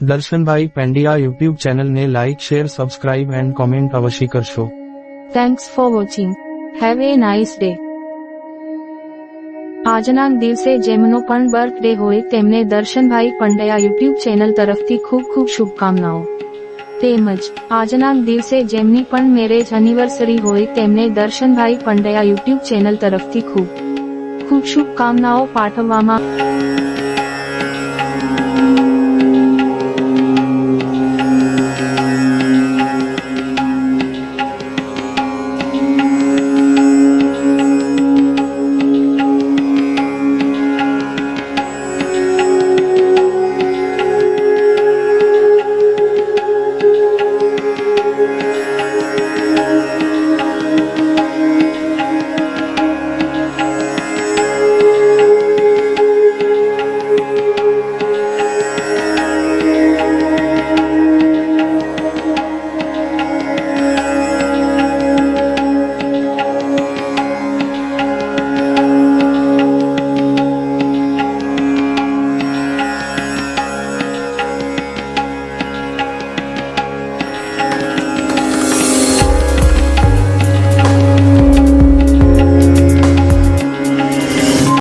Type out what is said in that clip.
Darshanbhai પેંડિયા YouTube ચેનલને like share subscribe and comment અવશ્ય કરશો. Thanks for watching. Have a nice day. આજના દિવસે જેમનો પણ બર્થડે હોય તેમને દર્શનભાઈ પંડ્યા યુટ્યુબ ચેનલ તરફથી ખૂબ ખૂબ શુભકામનાઓ. તેમજ આજના દિવસે જેમની પણ મેરેજ એનિવર્સરી હોય તેમને દર્શનભાઈ પંડ્યા યુટ્યુબ ચેનલ તરફથી ખૂબ ખૂબ શુભકામનાઓ પાઠવવામાં